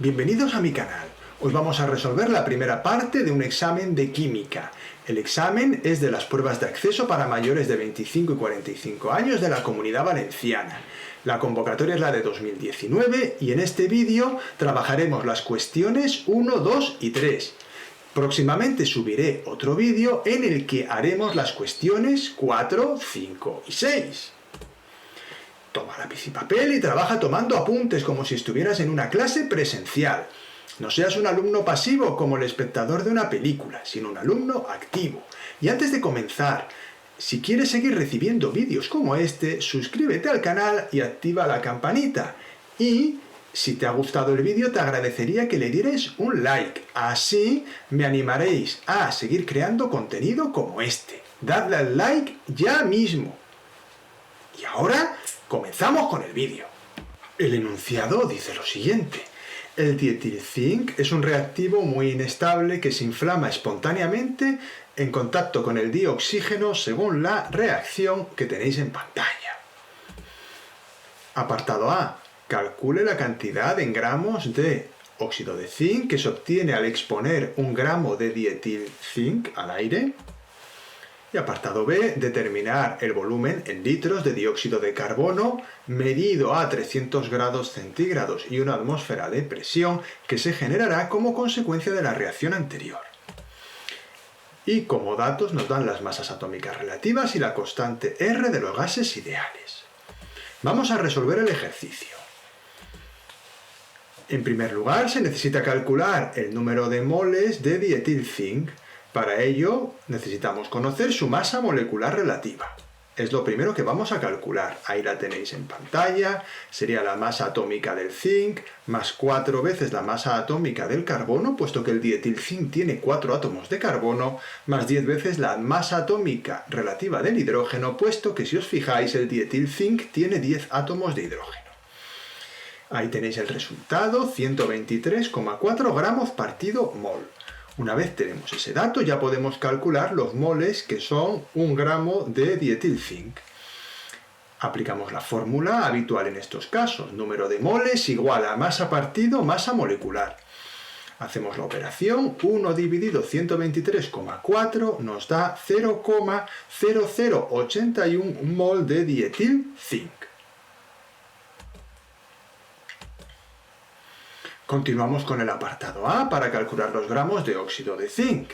Bienvenidos a mi canal. Hoy vamos a resolver la primera parte de un examen de química. El examen es de las pruebas de acceso para mayores de 25 y 45 años de la Comunidad Valenciana. La convocatoria es la de 2019 y en este vídeo trabajaremos las cuestiones 1, 2 y 3. Próximamente subiré otro vídeo en el que haremos las cuestiones 4, 5 y 6. Toma lápiz y papel y trabaja tomando apuntes como si estuvieras en una clase presencial. No seas un alumno pasivo como el espectador de una película, sino un alumno activo. Y antes de comenzar, si quieres seguir recibiendo vídeos como este, suscríbete al canal y activa la campanita. Y si te ha gustado el vídeo, te agradecería que le dierais un like. Así me animaréis a seguir creando contenido como este. Dadle al like ya mismo. Y ahora comenzamos con el vídeo. El enunciado dice lo siguiente. El dietilzinc es un reactivo muy inestable que se inflama espontáneamente en contacto con el dioxígeno según la reacción que tenéis en pantalla. Apartado A. Calcule la cantidad en gramos de óxido de zinc que se obtiene al exponer 1 gramo de dietilzinc al aire. Y apartado B, determinar el volumen en litros de dióxido de carbono medido a 300 grados centígrados y una atmósfera de presión que se generará como consecuencia de la reacción anterior. Y como datos nos dan las masas atómicas relativas y la constante R de los gases ideales. Vamos a resolver el ejercicio. En primer lugar, se necesita calcular el número de moles de dietilzinc. Para ello, necesitamos conocer su masa molecular relativa. Es lo primero que vamos a calcular. Ahí la tenéis en pantalla. Sería la masa atómica del zinc más 4 veces la masa atómica del carbono, puesto que el dietilzinc tiene 4 átomos de carbono, más 10 veces la masa atómica relativa del hidrógeno, puesto que si os fijáis el dietilzinc tiene 10 átomos de hidrógeno. Ahí tenéis el resultado, 123,4 gramos partido mol. Una vez tenemos ese dato, ya podemos calcular los moles que son 1 gramo de dietilzinc. Aplicamos la fórmula habitual en estos casos. Número de moles igual a masa partido masa molecular. Hacemos la operación. 1 dividido 123,4 nos da 0,0081 mol de dietilzinc. Continuamos con el apartado A para calcular los gramos de óxido de zinc.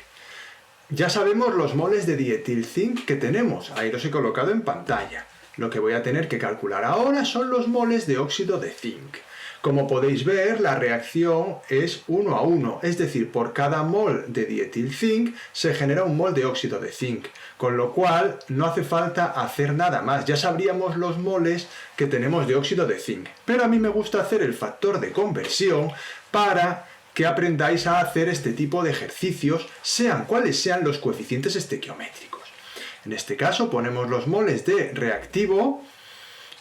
Ya sabemos los moles de dietilzinc que tenemos, ahí los he colocado en pantalla. Lo que voy a tener que calcular ahora son los moles de óxido de zinc. Como podéis ver, la reacción es 1 a 1, es decir, por cada mol de dietilzinc se genera un mol de óxido de zinc, con lo cual no hace falta hacer nada más, ya sabríamos los moles que tenemos de óxido de zinc. Pero a mí me gusta hacer el factor de conversión para que aprendáis a hacer este tipo de ejercicios, sean cuales sean los coeficientes estequiométricos. En este caso ponemos los moles de reactivo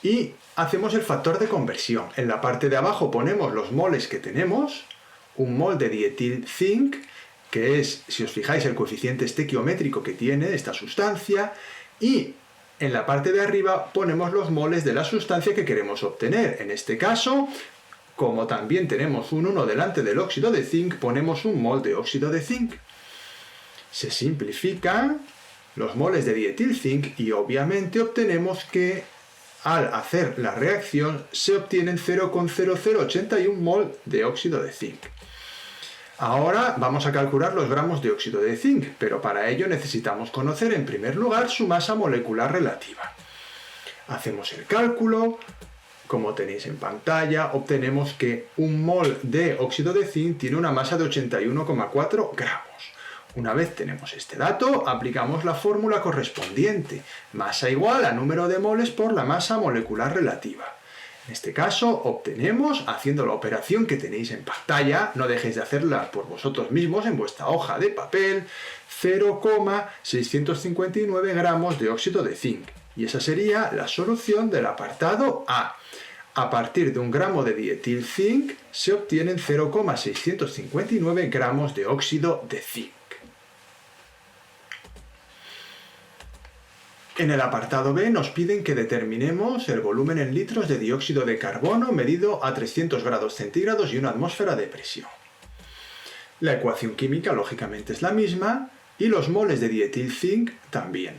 y hacemos el factor de conversión. En la parte de abajo ponemos los moles que tenemos, un mol de dietilzinc, que es, si os fijáis, el coeficiente estequiométrico que tiene esta sustancia, y en la parte de arriba ponemos los moles de la sustancia que queremos obtener. En este caso, como también tenemos un 1 delante del óxido de zinc, ponemos un mol de óxido de zinc. Se simplifican los moles de dietilzinc y obviamente obtenemos que al hacer la reacción se obtienen 0,0081 mol de óxido de zinc. Ahora vamos a calcular los gramos de óxido de zinc, pero para ello necesitamos conocer en primer lugar su masa molecular relativa. Hacemos el cálculo, como tenéis en pantalla, obtenemos que un mol de óxido de zinc tiene una masa de 81,4 gramos. Una vez tenemos este dato, aplicamos la fórmula correspondiente, masa igual a número de moles por la masa molecular relativa. En este caso obtenemos, haciendo la operación que tenéis en pantalla, no dejéis de hacerla por vosotros mismos en vuestra hoja de papel, 0,659 gramos de óxido de zinc. Y esa sería la solución del apartado A. A partir de 1 gramo de dietilzinc se obtienen 0,659 gramos de óxido de zinc. En el apartado B nos piden que determinemos el volumen en litros de dióxido de carbono medido a 300 grados centígrados y una atmósfera de presión. La ecuación química lógicamente es la misma y los moles de dietilzinc también.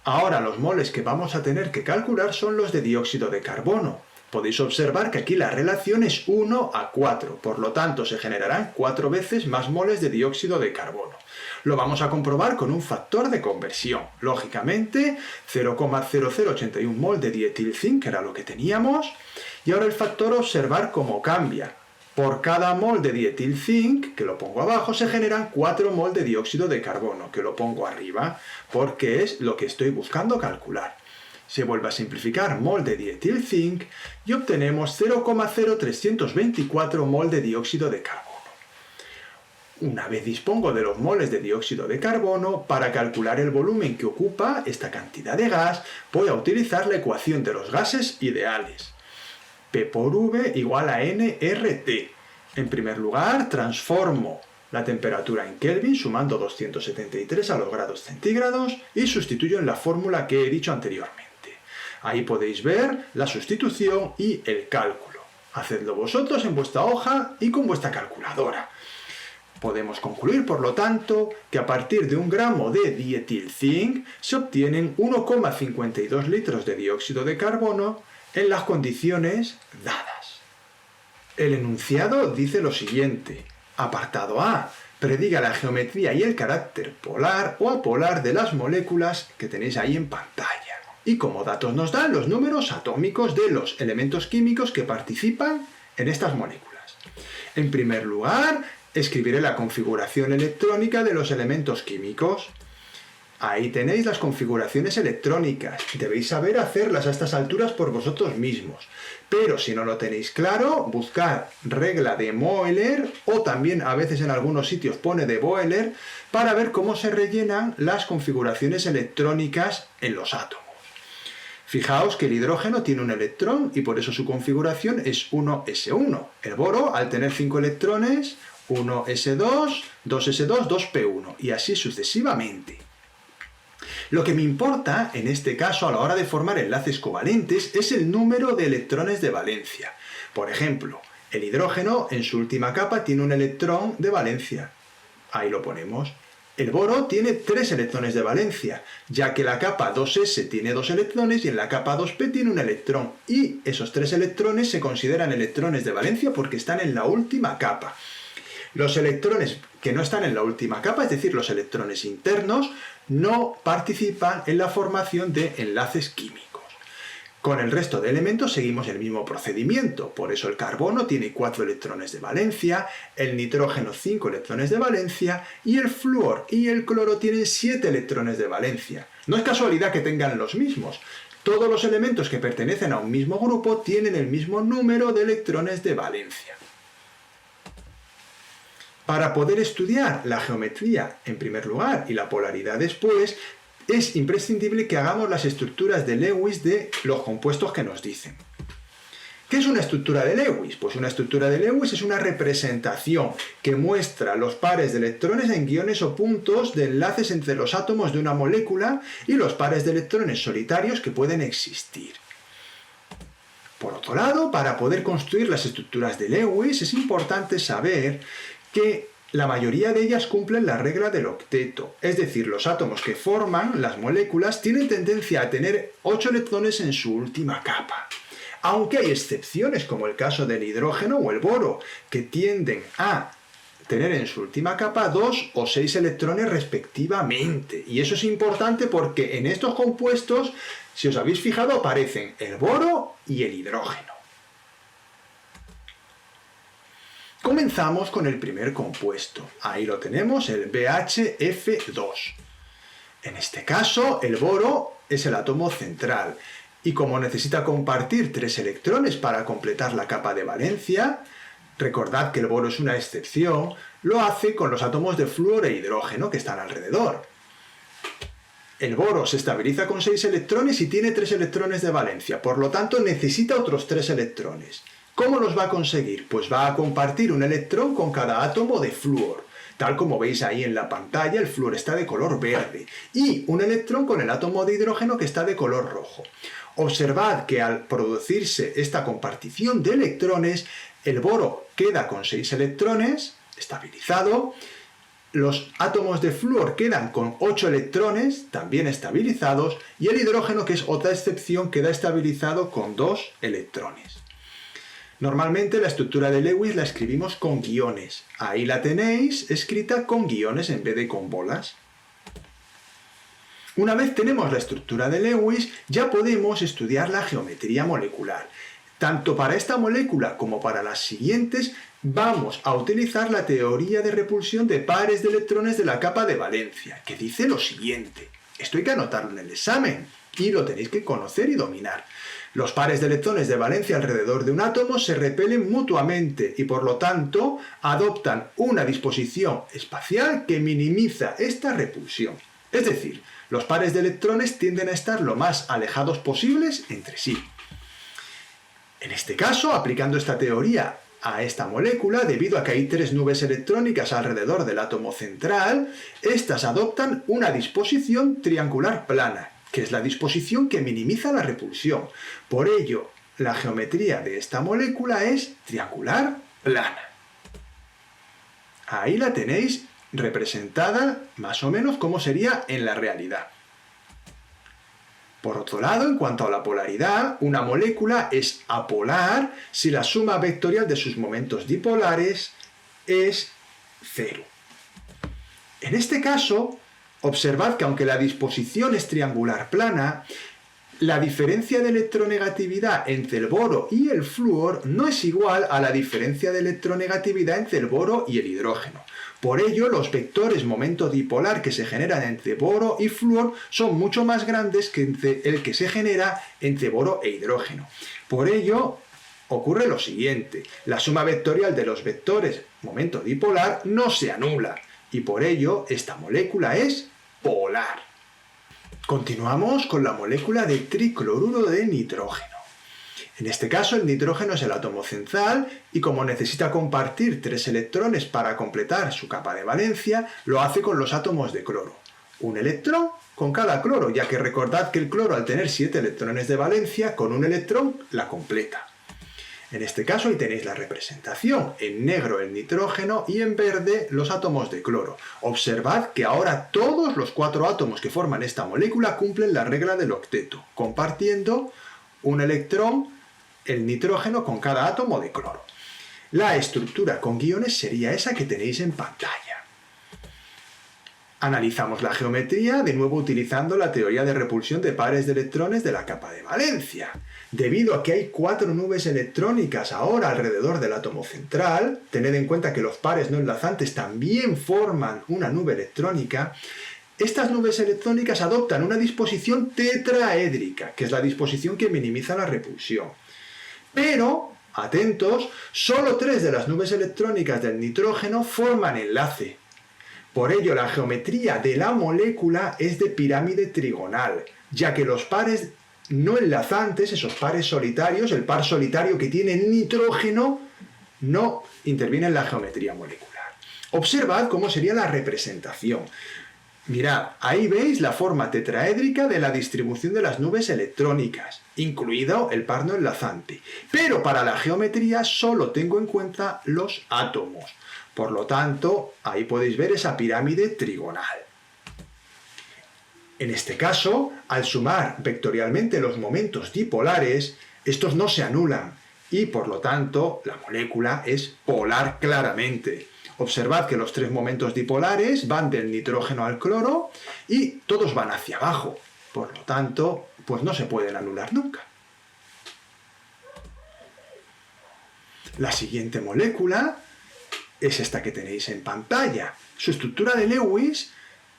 Ahora los moles que vamos a tener que calcular son los de dióxido de carbono. Podéis observar que aquí la relación es 1 a 4, por lo tanto se generarán 4 veces más moles de dióxido de carbono. Lo vamos a comprobar con un factor de conversión. Lógicamente, 0,0081 mol de dietilzinc, que era lo que teníamos, y ahora el factor observar cómo cambia. Por cada mol de dietilzinc, que lo pongo abajo, se generan 4 mol de dióxido de carbono, que lo pongo arriba, porque es lo que estoy buscando calcular. Se vuelve a simplificar mol de dietilzinc y obtenemos 0,0324 mol de dióxido de carbono. Una vez dispongo de los moles de dióxido de carbono, para calcular el volumen que ocupa esta cantidad de gas, voy a utilizar la ecuación de los gases ideales. P por V igual a nRT. En primer lugar, transformo la temperatura en Kelvin sumando 273 a los grados centígrados y sustituyo en la fórmula que he dicho anteriormente. Ahí podéis ver la sustitución y el cálculo. Hacedlo vosotros en vuestra hoja y con vuestra calculadora. Podemos concluir, por lo tanto, que a partir de 1 gramo de dietilzinc se obtienen 1,52 litros de dióxido de carbono en las condiciones dadas. El enunciado dice lo siguiente. Apartado A. Prediga la geometría y el carácter polar o apolar de las moléculas que tenéis ahí en pantalla. Y como datos nos dan los números atómicos de los elementos químicos que participan en estas moléculas. En primer lugar, escribiré la configuración electrónica de los elementos químicos. Ahí tenéis las configuraciones electrónicas. Debéis saber hacerlas a estas alturas por vosotros mismos. Pero si no lo tenéis claro, buscad regla de Moeller, o también a veces en algunos sitios pone de Boeller, para ver cómo se rellenan las configuraciones electrónicas en los átomos. Fijaos que el hidrógeno tiene un electrón y por eso su configuración es 1s1. El boro, al tener 5 electrones, 1s2, 2s2, 2p1 y así sucesivamente. Lo que me importa, en este caso, a la hora de formar enlaces covalentes, es el número de electrones de valencia. Por ejemplo, el hidrógeno en su última capa tiene un electrón de valencia. Ahí lo ponemos. El boro tiene 3 electrones de valencia, ya que la capa 2s tiene 2 electrones y en la capa 2p tiene un electrón. Y esos 3 electrones se consideran electrones de valencia porque están en la última capa. Los electrones que no están en la última capa, es decir, los electrones internos, no participan en la formación de enlaces químicos. Con el resto de elementos seguimos el mismo procedimiento, por eso el carbono tiene 4 electrones de valencia, el nitrógeno 5 electrones de valencia y el flúor y el cloro tienen 7 electrones de valencia. No es casualidad que tengan los mismos. Todos los elementos que pertenecen a un mismo grupo tienen el mismo número de electrones de valencia. Para poder estudiar la geometría en primer lugar y la polaridad después, es imprescindible que hagamos las estructuras de Lewis de los compuestos que nos dicen. ¿Qué es una estructura de Lewis? Pues una estructura de Lewis es una representación que muestra los pares de electrones en guiones o puntos de enlaces entre los átomos de una molécula y los pares de electrones solitarios que pueden existir. Por otro lado, para poder construir las estructuras de Lewis es importante saber que la mayoría de ellas cumplen la regla del octeto, es decir, los átomos que forman las moléculas tienen tendencia a tener 8 electrones en su última capa. Aunque hay excepciones, como el caso del hidrógeno o el boro, que tienden a tener en su última capa 2 o 6 electrones respectivamente. Y eso es importante porque en estos compuestos, si os habéis fijado, aparecen el boro y el hidrógeno. Comenzamos con el primer compuesto. Ahí lo tenemos, el BHF2. En este caso, el boro es el átomo central. Y como necesita compartir 3 electrones para completar la capa de valencia, recordad que el boro es una excepción, lo hace con los átomos de flúor e hidrógeno que están alrededor. El boro se estabiliza con 6 electrones y tiene 3 electrones de valencia, por lo tanto necesita otros 3 electrones. ¿Cómo los va a conseguir? Pues va a compartir un electrón con cada átomo de flúor. Tal como veis ahí en la pantalla, el flúor está de color verde y un electrón con el átomo de hidrógeno que está de color rojo. Observad que al producirse esta compartición de electrones, el boro queda con 6 electrones, estabilizado, los átomos de flúor quedan con 8 electrones, también estabilizados, y el hidrógeno, que es otra excepción, queda estabilizado con 2 electrones. Normalmente la estructura de Lewis la escribimos con guiones. Ahí la tenéis escrita con guiones en vez de con bolas. Una vez tenemos la estructura de Lewis, ya podemos estudiar la geometría molecular. Tanto para esta molécula como para las siguientes, vamos a utilizar la teoría de repulsión de pares de electrones de la capa de valencia, que dice lo siguiente. Esto hay que anotarlo en el examen y lo tenéis que conocer y dominar. Los pares de electrones de valencia alrededor de un átomo se repelen mutuamente y por lo tanto adoptan una disposición espacial que minimiza esta repulsión. Es decir, los pares de electrones tienden a estar lo más alejados posibles entre sí. En este caso, aplicando esta teoría a esta molécula, debido a que hay 3 nubes electrónicas alrededor del átomo central, estas adoptan una disposición triangular plana, que es la disposición que minimiza la repulsión. Por ello, la geometría de esta molécula es triangular plana. Ahí la tenéis representada más o menos como sería en la realidad. Por otro lado, en cuanto a la polaridad, una molécula es apolar si la suma vectorial de sus momentos dipolares es 0. En este caso, observad que aunque la disposición es triangular plana, la diferencia de electronegatividad entre el boro y el flúor no es igual a la diferencia de electronegatividad entre el boro y el hidrógeno. Por ello, los vectores momento dipolar que se generan entre boro y flúor son mucho más grandes que el que se genera entre boro e hidrógeno. Por ello, ocurre lo siguiente. La suma vectorial de los vectores momento dipolar no se anula y por ello esta molécula es polar. Continuamos con la molécula de tricloruro de nitrógeno. En este caso, el nitrógeno es el átomo central y como necesita compartir 3 electrones para completar su capa de valencia, lo hace con los átomos de cloro. Un electrón con cada cloro, ya que recordad que el cloro al tener 7 electrones de valencia, con un electrón la completa. En este caso ahí tenéis la representación, en negro el nitrógeno y en verde los átomos de cloro. Observad que ahora todos los 4 átomos que forman esta molécula cumplen la regla del octeto, compartiendo un electrón, el nitrógeno, con cada átomo de cloro. La estructura con guiones sería esa que tenéis en pantalla. Analizamos la geometría, de nuevo utilizando la teoría de repulsión de pares de electrones de la capa de valencia. Debido a que hay 4 nubes electrónicas ahora alrededor del átomo central, tened en cuenta que los pares no enlazantes también forman una nube electrónica, estas nubes electrónicas adoptan una disposición tetraédrica, que es la disposición que minimiza la repulsión. Pero, atentos, solo 3 de las nubes electrónicas del nitrógeno forman enlace. Por ello, la geometría de la molécula es de pirámide trigonal, ya que los pares no enlazantes, esos pares solitarios, el par solitario que tiene el nitrógeno, no interviene en la geometría molecular. Observad cómo sería la representación. Mirad, ahí veis la forma tetraédrica de la distribución de las nubes electrónicas, incluido el par no enlazante. Pero para la geometría solo tengo en cuenta los átomos. Por lo tanto, ahí podéis ver esa pirámide trigonal. En este caso, al sumar vectorialmente los momentos dipolares, estos no se anulan y por lo tanto la molécula es polar claramente. Observad que los 3 momentos dipolares van del nitrógeno al cloro y todos van hacia abajo. Por lo tanto, pues no se pueden anular nunca. La siguiente molécula es esta que tenéis en pantalla. Su estructura de Lewis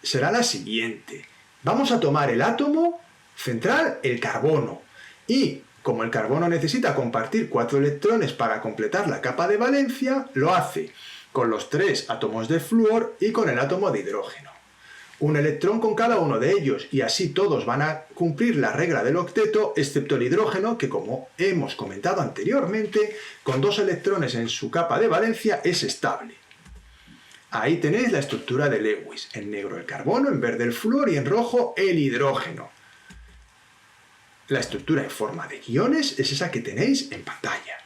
será la siguiente. Vamos a tomar el átomo central, el carbono, y como el carbono necesita compartir 4 electrones para completar la capa de valencia, lo hace con los 3 átomos de flúor y con el átomo de hidrógeno. Un electrón con cada uno de ellos, y así todos van a cumplir la regla del octeto, excepto el hidrógeno, que como hemos comentado anteriormente, con 2 electrones en su capa de valencia es estable. Ahí tenéis la estructura de Lewis. En negro el carbono, en verde el flúor y en rojo el hidrógeno. La estructura en forma de guiones es esa que tenéis en pantalla.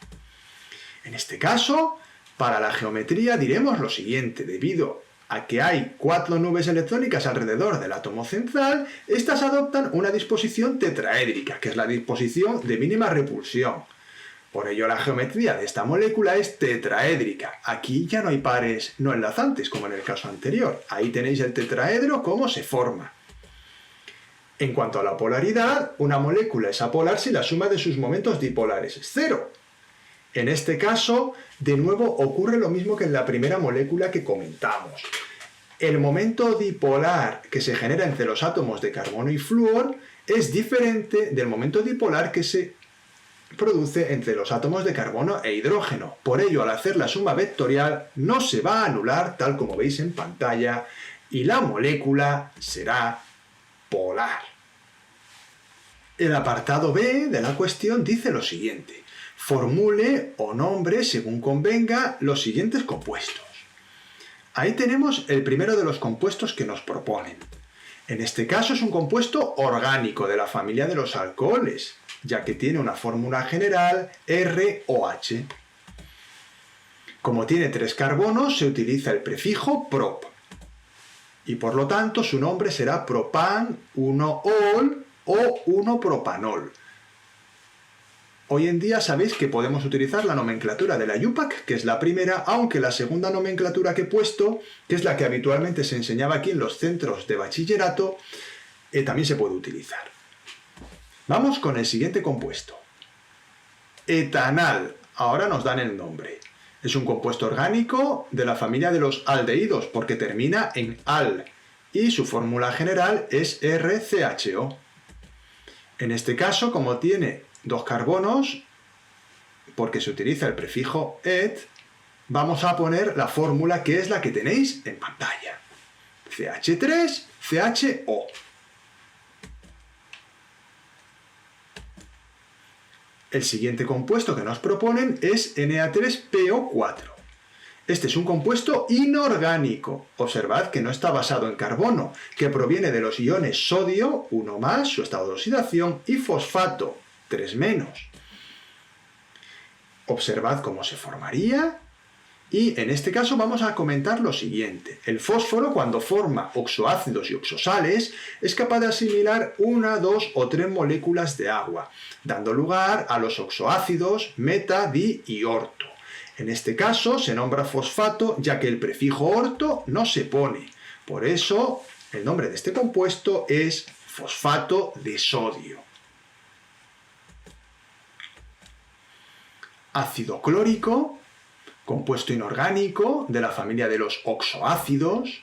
En este caso, para la geometría diremos lo siguiente. Debido a que hay 4 nubes electrónicas alrededor del átomo central, estas adoptan una disposición tetraédrica, que es la disposición de mínima repulsión. Por ello la geometría de esta molécula es tetraédrica. Aquí ya no hay pares no enlazantes, como en el caso anterior. Ahí tenéis el tetraedro cómo se forma. En cuanto a la polaridad, una molécula es apolar si la suma de sus momentos dipolares es 0. En este caso, de nuevo ocurre lo mismo que en la primera molécula que comentamos. El momento dipolar que se genera entre los átomos de carbono y flúor es diferente del momento dipolar que se produce entre los átomos de carbono e hidrógeno. Por ello, al hacer la suma vectorial, no se va a anular tal como veis en pantalla y la molécula será polar. El apartado B de la cuestión dice lo siguiente. Formule o nombre, según convenga, los siguientes compuestos. Ahí tenemos el primero de los compuestos que nos proponen. En este caso es un compuesto orgánico de la familia de los alcoholes, ya que tiene una fórmula general ROH. Como tiene 3 carbonos, se utiliza el prefijo prop. Y por lo tanto su nombre será propan 1-ol o 1-propanol. Hoy en día sabéis que podemos utilizar la nomenclatura de la IUPAC, que es la primera, aunque la segunda nomenclatura que he puesto, que es la que habitualmente se enseñaba aquí en los centros de bachillerato, también se puede utilizar. Vamos con el siguiente compuesto. Etanal. Ahora nos dan el nombre. Es un compuesto orgánico de la familia de los aldehídos, porque termina en al, y su fórmula general es RCHO. En este caso, como tiene 2 carbonos, porque se utiliza el prefijo et, vamos a poner la fórmula que es la que tenéis en pantalla. CH3CHO. El siguiente compuesto que nos proponen es Na3PO4. Este es un compuesto inorgánico. Observad que no está basado en carbono, que proviene de los iones sodio, 1+, su estado de oxidación, y fosfato, 3-. Observad cómo se formaría. Y en este caso vamos a comentar lo siguiente. El fósforo, cuando forma oxoácidos y oxosales, es capaz de asimilar 1, 2 o 3 moléculas de agua, dando lugar a los oxoácidos meta, di y orto. En este caso se nombra fosfato ya que el prefijo orto no se pone. Por eso el nombre de este compuesto es fosfato de sodio. Ácido clórico, compuesto inorgánico de la familia de los oxoácidos.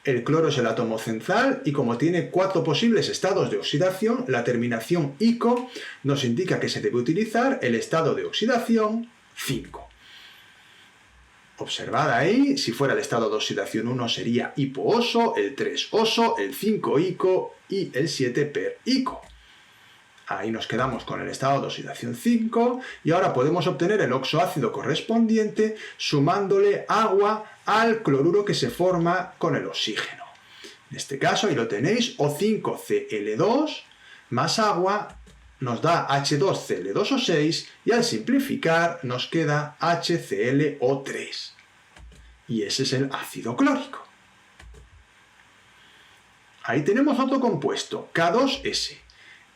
El cloro es el átomo central y como tiene 4 posibles estados de oxidación, la terminación ico nos indica que se debe utilizar el estado de oxidación 5. Observad ahí, si fuera el estado de oxidación 1 sería hipooso, el 3 oso, el 5 ico y el 7 perico. Ahí nos quedamos con el estado de oxidación 5 y ahora podemos obtener el oxoácido correspondiente sumándole agua al cloruro que se forma con el oxígeno. En este caso, ahí lo tenéis, O5Cl2 más agua nos da H2Cl2O6 y al simplificar nos queda HClO3. Y ese es el ácido clórico. Ahí tenemos otro compuesto, K2S.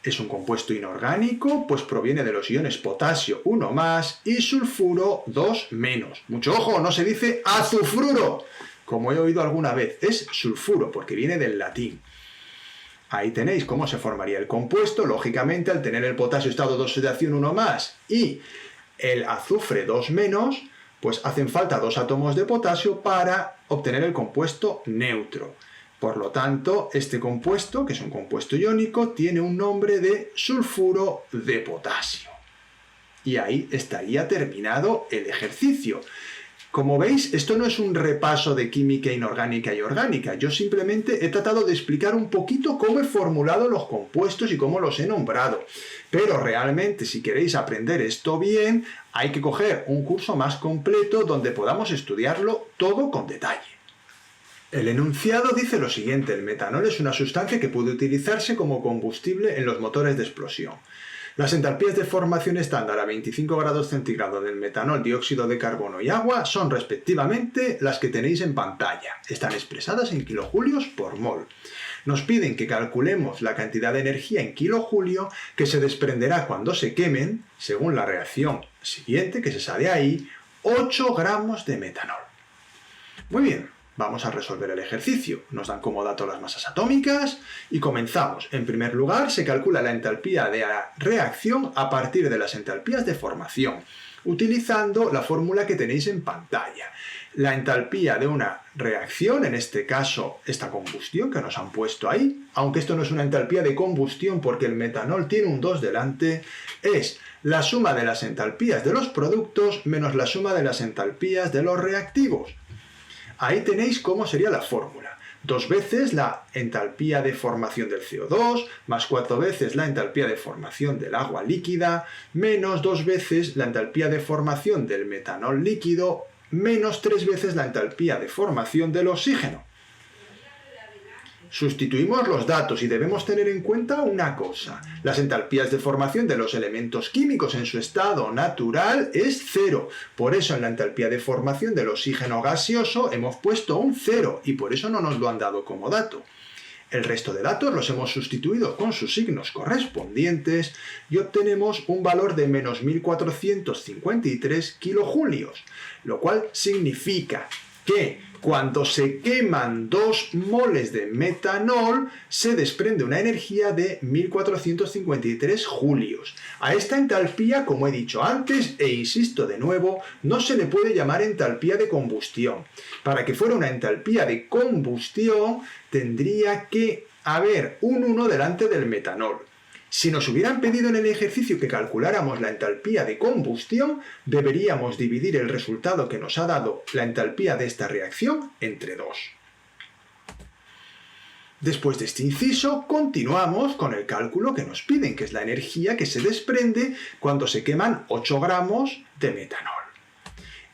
Es un compuesto inorgánico, pues proviene de los iones potasio 1+ y sulfuro 2-. Mucho ojo, no se dice azufruro, como he oído alguna vez, es sulfuro, porque viene del latín. Ahí tenéis cómo se formaría el compuesto. Lógicamente, al tener el potasio estado de oxidación 1+ y el azufre 2-, pues hacen falta 2 átomos de potasio para obtener el compuesto neutro. Por lo tanto, este compuesto, que es un compuesto iónico, tiene un nombre de sulfuro de potasio. Y ahí estaría terminado el ejercicio. Como veis, esto no es un repaso de química inorgánica y orgánica. Yo simplemente he tratado de explicar un poquito cómo he formulado los compuestos y cómo los he nombrado. Pero realmente, si queréis aprender esto bien, hay que coger un curso más completo donde podamos estudiarlo todo con detalle. El enunciado dice lo siguiente: el metanol es una sustancia que puede utilizarse como combustible en los motores de explosión. Las entalpías de formación estándar a 25 grados centígrados del metanol, dióxido de carbono y agua son respectivamente las que tenéis en pantalla. Están expresadas en kilojulios por mol. Nos piden que calculemos la cantidad de energía en kilojulio que se desprenderá cuando se quemen, según la reacción siguiente que se sale ahí, 8 gramos de metanol. Muy bien. Vamos a resolver el ejercicio. Nos dan como dato las masas atómicas y comenzamos. En primer lugar, se calcula la entalpía de la reacción a partir de las entalpías de formación, utilizando la fórmula que tenéis en pantalla. La entalpía de una reacción, en este caso esta combustión que nos han puesto ahí, aunque esto no es una entalpía de combustión porque el metanol tiene un 2 delante, es la suma de las entalpías de los productos menos la suma de las entalpías de los reactivos. Ahí tenéis cómo sería la fórmula. 2 veces la entalpía de formación del CO2, más 4 veces la entalpía de formación del agua líquida, menos 2 veces la entalpía de formación del metanol líquido, menos 3 veces la entalpía de formación del oxígeno. Sustituimos los datos y debemos tener en cuenta una cosa. Las entalpías de formación de los elementos químicos en su estado natural es 0. Por eso en la entalpía de formación del oxígeno gaseoso hemos puesto un 0 y por eso no nos lo han dado como dato. El resto de datos los hemos sustituido con sus signos correspondientes y obtenemos un valor de menos 1453 kilojulios, lo cual significa que cuando se queman 2 moles de metanol, se desprende una energía de 1453 julios. A esta entalpía, como he dicho antes, e insisto de nuevo, no se le puede llamar entalpía de combustión. Para que fuera una entalpía de combustión, tendría que haber un 1 delante del metanol. Si nos hubieran pedido en el ejercicio que calculáramos la entalpía de combustión, deberíamos dividir el resultado que nos ha dado la entalpía de esta reacción entre 2. Después de este inciso, continuamos con el cálculo que nos piden, que es la energía que se desprende cuando se queman 8 gramos de metanol.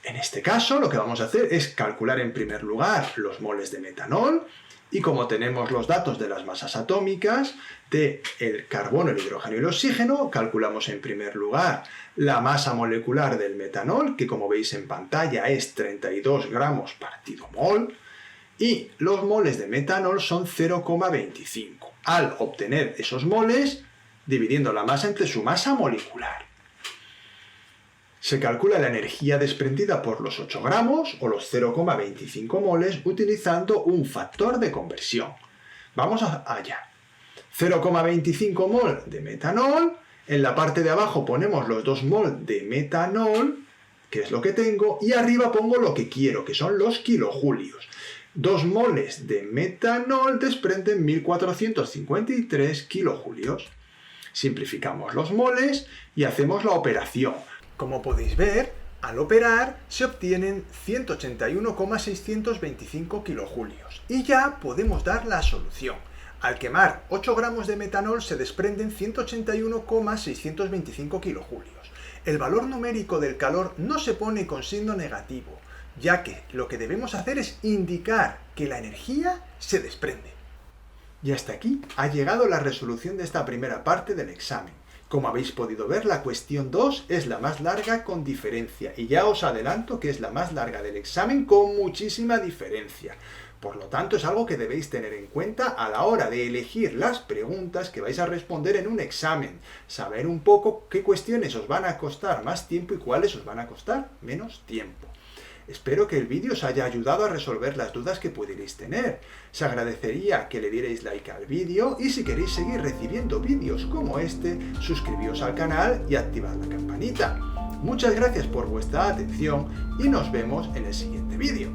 En este caso, lo que vamos a hacer es calcular en primer lugar los moles de metanol, y como tenemos los datos de las masas atómicas del carbono, el hidrógeno y el oxígeno, calculamos en primer lugar la masa molecular del metanol, que como veis en pantalla es 32 gramos partido mol, y los moles de metanol son 0,25. Al obtener esos moles, dividiendo la masa entre su masa molecular. Se calcula la energía desprendida por los 8 gramos o los 0,25 moles utilizando un factor de conversión. Vamos allá. 0,25 mol de metanol. En la parte de abajo ponemos los 2 mol de metanol, que es lo que tengo, y arriba pongo lo que quiero, que son los kilojulios. 2 moles de metanol desprenden 1453 kilojulios. Simplificamos los moles y hacemos la operación. Como podéis ver, al operar se obtienen 181,625 kilojulios y ya podemos dar la solución. Al quemar 8 gramos de metanol se desprenden 181,625 kilojulios. El valor numérico del calor no se pone con signo negativo, ya que lo que debemos hacer es indicar que la energía se desprende. Y hasta aquí ha llegado la resolución de esta primera parte del examen. Como habéis podido ver, la cuestión 2 es la más larga con diferencia, y ya os adelanto que es la más larga del examen con muchísima diferencia. Por lo tanto, es algo que debéis tener en cuenta a la hora de elegir las preguntas que vais a responder en un examen. Saber un poco qué cuestiones os van a costar más tiempo y cuáles os van a costar menos tiempo. Espero que el vídeo os haya ayudado a resolver las dudas que pudierais tener. Se agradecería que le dierais like al vídeo y si queréis seguir recibiendo vídeos como este, suscribíos al canal y activad la campanita. Muchas gracias por vuestra atención y nos vemos en el siguiente vídeo.